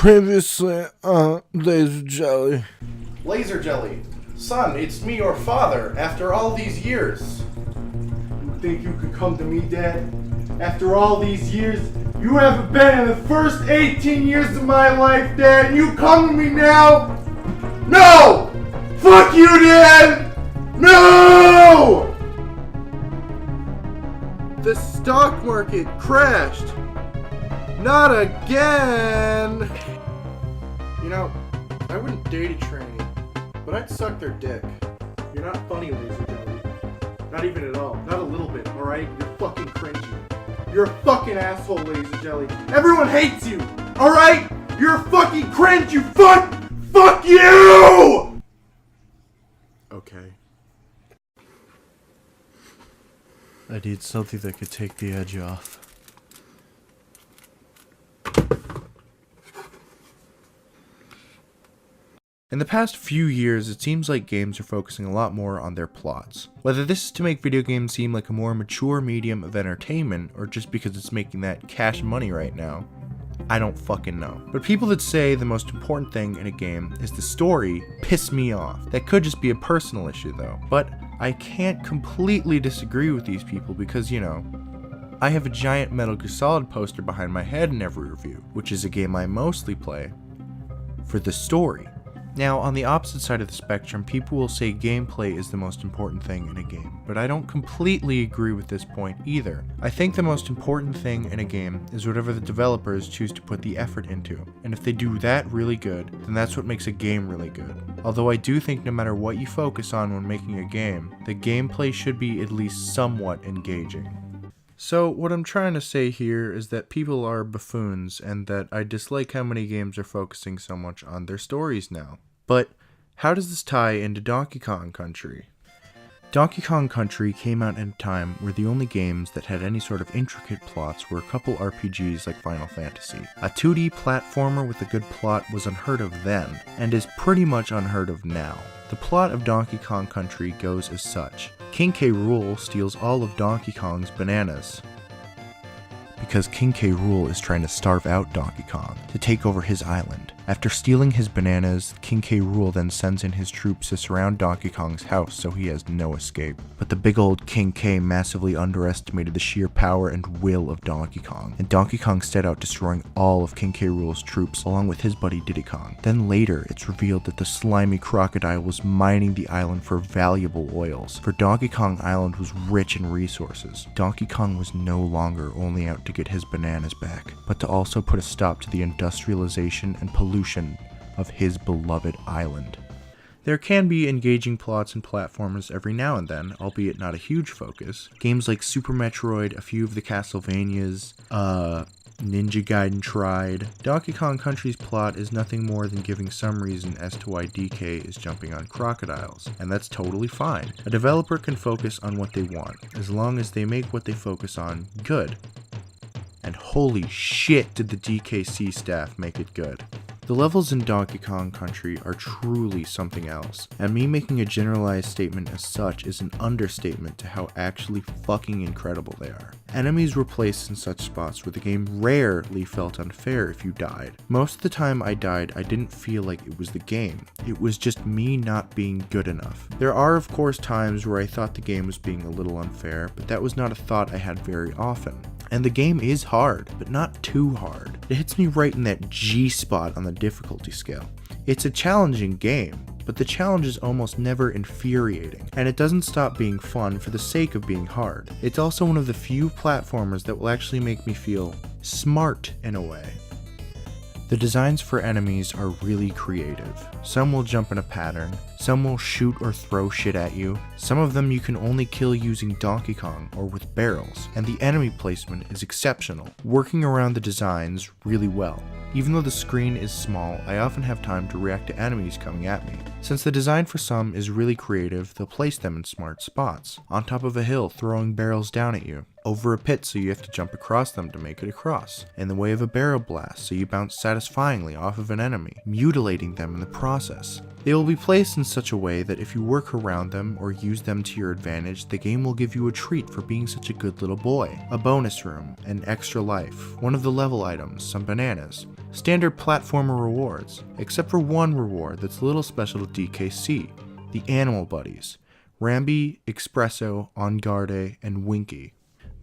Previously on LaserJelly. LaserJelly, son, it's me, your father, after all these years. You think you could come to me, Dad? After all these years? You haven't been in the first 18 years of my life, Dad. You come to me now? No! Fuck you, Dad! No! The stock market crashed. Not again. You know, I wouldn't date a trainee, but I'd suck their dick. You're not funny, LaserJelly. Not even at all. Not a little bit, alright? You're fucking cringy. You're a fucking asshole, LaserJelly. Everyone hates you, alright? You're fucking cringe, you fuck you! Okay. I need something that could take the edge off. In the past few years, it seems like games are focusing a lot more on their plots. Whether this is to make video games seem like a more mature medium of entertainment, or just because it's making that cash money right now, I don't fucking know. But people that say the most important thing in a game is the story piss me off. That could just be a personal issue though. But I can't completely disagree with these people because, you know, I have a giant Metal Gear Solid poster behind my head in every review, which is a game I mostly play for the story. Now, on the opposite side of the spectrum, people will say gameplay is the most important thing in a game, but I don't completely agree with this point either. I think the most important thing in a game is whatever the developers choose to put the effort into, and if they do that really good, then that's what makes a game really good. Although I do think no matter what you focus on when making a game, the gameplay should be at least somewhat engaging. So what I'm trying to say here is that people are buffoons and that I dislike how many games are focusing so much on their stories now. But how does this tie into Donkey Kong Country? Donkey Kong Country came out at a time where the only games that had any sort of intricate plots were a couple RPGs like Final Fantasy. A 2D platformer with a good plot was unheard of then, and is pretty much unheard of now. The plot of Donkey Kong Country goes as such. King K. Rool steals all of Donkey Kong's bananas, because King K. Rool is trying to starve out Donkey Kong to take over his island. After stealing his bananas, King K. Rool then sends in his troops to surround Donkey Kong's house so he has no escape. But the big old King K massively underestimated the sheer power and will of Donkey Kong, and Donkey Kong set out destroying all of King K. Rool's troops along with his buddy Diddy Kong. Then later, it's revealed that the slimy crocodile was mining the island for valuable oils, for Donkey Kong Island was rich in resources. Donkey Kong was no longer only out to get his bananas back, but to also put a stop to the industrialization and pollution of his beloved island. There can be engaging plots and platformers every now and then, albeit not a huge focus. Games like Super Metroid, a few of the Castlevanias, Ninja Gaiden tried. Donkey Kong Country's plot is nothing more than giving some reason as to why DK is jumping on crocodiles, and that's totally fine. A developer can focus on what they want, as long as they make what they focus on good. And holy shit did the DKC staff make it good. The levels in Donkey Kong Country are truly something else, and me making a generalized statement as such is an understatement to how actually fucking incredible they are. Enemies were placed in such spots where the game rarely felt unfair if you died. Most of the time I died, I didn't feel like it was the game. It was just me not being good enough. There are of course times where I thought the game was being a little unfair, but that was not a thought I had very often. And the game is hard, but not too hard. It hits me right in that G spot on the difficulty scale. It's a challenging game, but the challenge is almost never infuriating, and it doesn't stop being fun for the sake of being hard. It's also one of the few platformers that will actually make me feel smart in a way. The designs for enemies are really creative. Some will jump in a pattern, some will shoot or throw shit at you, some of them you can only kill using Donkey Kong or with barrels, and the enemy placement is exceptional, working around the designs really well. Even though the screen is small, I often have time to react to enemies coming at me. Since the design for some is really creative, they'll place them in smart spots. On top of a hill, throwing barrels down at you. Over a pit, so you have to jump across them to make it across. In the way of a barrel blast, so you bounce satisfyingly off of an enemy, mutilating them in the process. They will be placed in such a way that if you work around them or use them to your advantage, the game will give you a treat for being such a good little boy. A bonus room, an extra life, one of the level items, some bananas. Standard platformer rewards, except for one reward that's a little special to DKC, the animal buddies. Rambi, Espresso, On Garde, and Winky.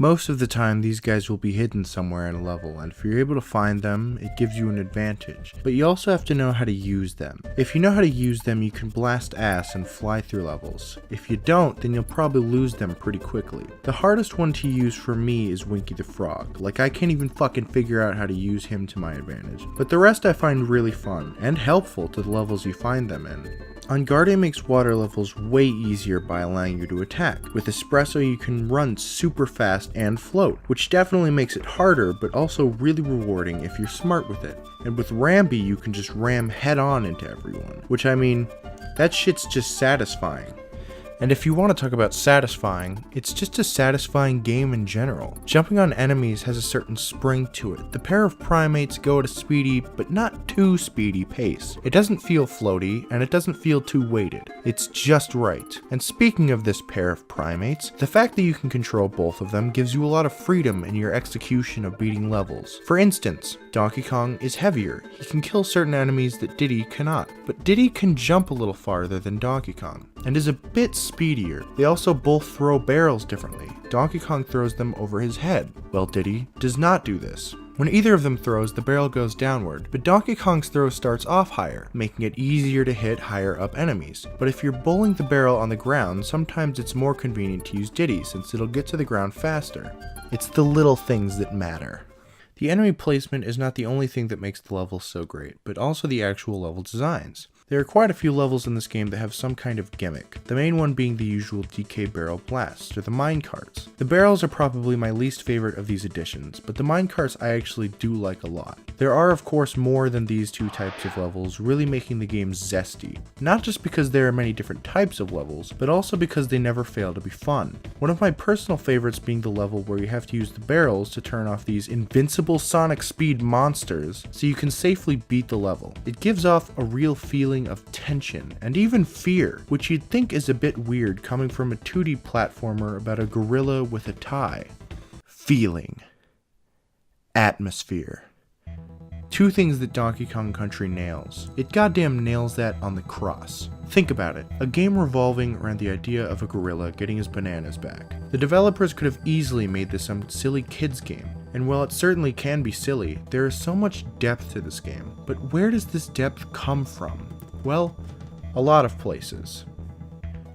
Most of the time these guys will be hidden somewhere in a level, and if you're able to find them, it gives you an advantage. But you also have to know how to use them. If you know how to use them, you can blast ass and fly through levels. If you don't, then you'll probably lose them pretty quickly. The hardest one to use for me is Winky the Frog. Like, I can't even fucking figure out how to use him to my advantage. But the rest I find really fun, and helpful to the levels you find them in. On Garde makes water levels way easier by allowing you to attack. With Espresso you can run super fast and float, which definitely makes it harder but also really rewarding if you're smart with it. And with Rambi you can just ram head on into everyone, which I mean, that shit's just satisfying. And if you want to talk about satisfying, it's just a satisfying game in general. Jumping on enemies has a certain spring to it. The pair of primates go at a speedy, but not too speedy pace. It doesn't feel floaty, and it doesn't feel too weighted. It's just right. And speaking of this pair of primates, the fact that you can control both of them gives you a lot of freedom in your execution of beating levels. For instance, Donkey Kong is heavier. He can kill certain enemies that Diddy cannot. But Diddy can jump a little farther than Donkey Kong, and is a bit speedier. They also both throw barrels differently. Donkey Kong throws them over his head, while Diddy does not do this. When either of them throws, the barrel goes downward, but Donkey Kong's throw starts off higher, making it easier to hit higher up enemies. But if you're bowling the barrel on the ground, sometimes it's more convenient to use Diddy since it'll get to the ground faster. It's the little things that matter. The enemy placement is not the only thing that makes the levels so great, but also the actual level designs. There are quite a few levels in this game that have some kind of gimmick, the main one being the usual DK barrel blasts, or the minecarts. The barrels are probably my least favorite of these additions, but the minecarts I actually do like a lot. There are of course more than these two types of levels, really making the game zesty. Not just because there are many different types of levels, but also because they never fail to be fun. One of my personal favorites being the level where you have to use the barrels to turn off these invincible sonic speed monsters so you can safely beat the level. It gives off a real feeling of tension and even fear, which you'd think is a bit weird coming from a 2D platformer about a gorilla with a tie. Feeling. Atmosphere. Two things that Donkey Kong Country nails. It goddamn nails that on the cross. Think about it, a game revolving around the idea of a gorilla getting his bananas back. The developers could have easily made this some silly kids game, and while it certainly can be silly, there is so much depth to this game. But where does this depth come from? Well, a lot of places.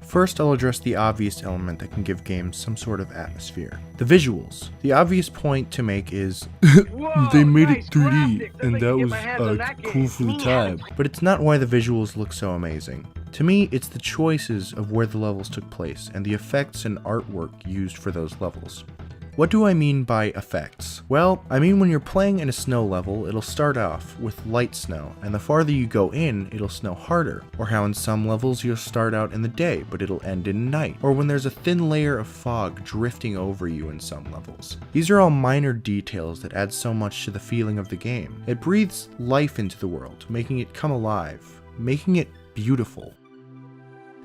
First, I'll address the obvious element that can give games some sort of atmosphere. The visuals. The obvious point to make is, they made it 3D, and that was cool for the time. But it's not why the visuals look so amazing. To me, it's the choices of where the levels took place, and the effects and artwork used for those levels. What do I mean by effects? Well, I mean when you're playing in a snow level, it'll start off with light snow, and the farther you go in, it'll snow harder. Or how in some levels you'll start out in the day, but it'll end in night. Or when there's a thin layer of fog drifting over you in some levels. These are all minor details that add so much to the feeling of the game. It breathes life into the world, making it come alive, making it beautiful.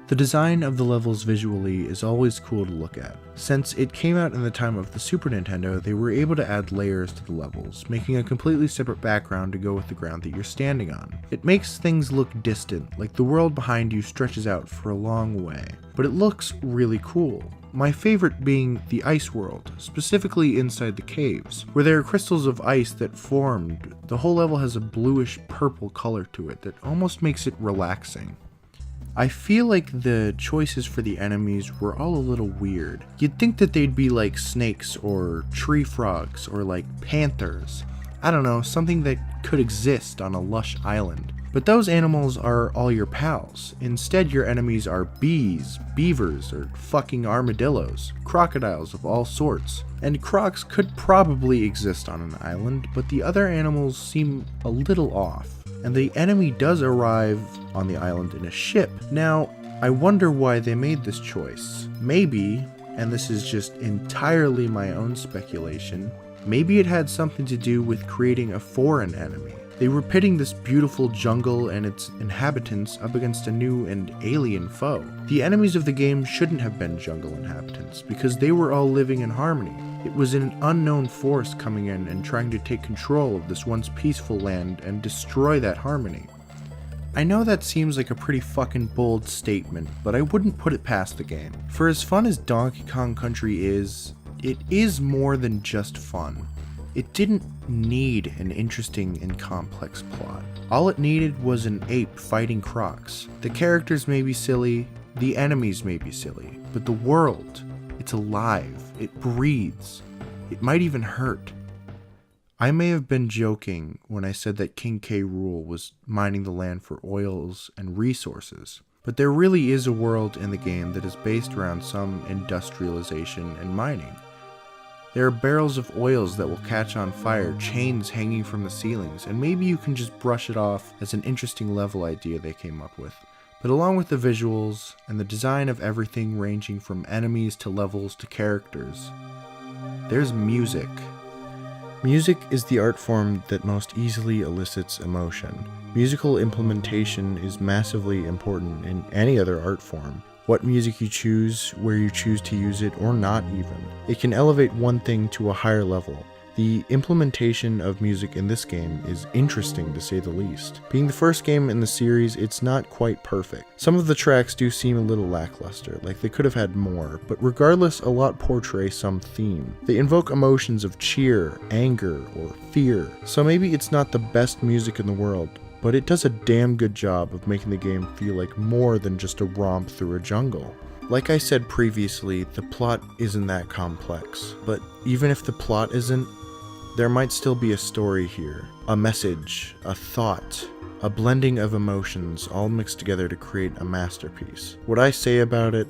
The design of the levels visually is always cool to look at. Since it came out in the time of the Super Nintendo, they were able to add layers to the levels, making a completely separate background to go with the ground that you're standing on. It makes things look distant, like the world behind you stretches out for a long way. But it looks really cool. My favorite being the ice world, specifically inside the caves, where there are crystals of ice that formed. The whole level has a bluish purple color to it that almost makes it relaxing. I feel like the choices for the enemies were all a little weird. You'd think that they'd be like snakes or tree frogs or like panthers. I don't know, something that could exist on a lush island. But those animals are all your pals. Instead, your enemies are bees, beavers, or fucking armadillos, crocodiles of all sorts. And crocs could probably exist on an island, but the other animals seem a little off. And the enemy does arrive on the island in a ship. Now, I wonder why they made this choice. Maybe, and this is just entirely my own speculation, maybe it had something to do with creating a foreign enemy. They were pitting this beautiful jungle and its inhabitants up against a new and alien foe. The enemies of the game shouldn't have been jungle inhabitants, because they were all living in harmony. It was an unknown force coming in and trying to take control of this once peaceful land and destroy that harmony. I know that seems like a pretty fucking bold statement, but I wouldn't put it past the game. For as fun as Donkey Kong Country is, it is more than just fun. It didn't need an interesting and complex plot. All it needed was an ape fighting crocs. The characters may be silly, the enemies may be silly, but the world, it's alive, it breathes, it might even hurt. I may have been joking when I said that King K. Rool was mining the land for oils and resources, but there really is a world in the game that is based around some industrialization and mining. There are barrels of oils that will catch on fire, chains hanging from the ceilings, and maybe you can just brush it off as an interesting level idea they came up with. But along with the visuals and the design of everything ranging from enemies to levels to characters, there's music. Music is the art form that most easily elicits emotion. Musical implementation is massively important in any other art form. What music you choose, where you choose to use it, or not even. It can elevate one thing to a higher level. The implementation of music in this game is interesting to say the least. Being the first game in the series, it's not quite perfect. Some of the tracks do seem a little lackluster, like they could have had more, but regardless, a lot portray some theme. They invoke emotions of cheer, anger, or fear. So maybe it's not the best music in the world, but it does a damn good job of making the game feel like more than just a romp through a jungle. Like I said previously, the plot isn't that complex, but even if the plot isn't, there might still be a story here, a message, a thought, a blending of emotions all mixed together to create a masterpiece. What I say about it,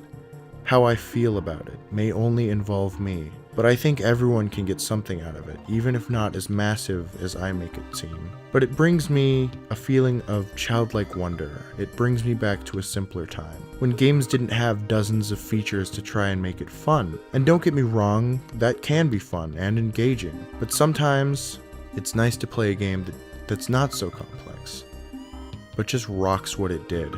how I feel about it, may only involve me, but I think everyone can get something out of it, even if not as massive as I make it seem. But it brings me a feeling of childlike wonder. It brings me back to a simpler time, when games didn't have dozens of features to try and make it fun. And don't get me wrong, that can be fun and engaging, but sometimes it's nice to play a game that's not so complex, but just rocks what it did.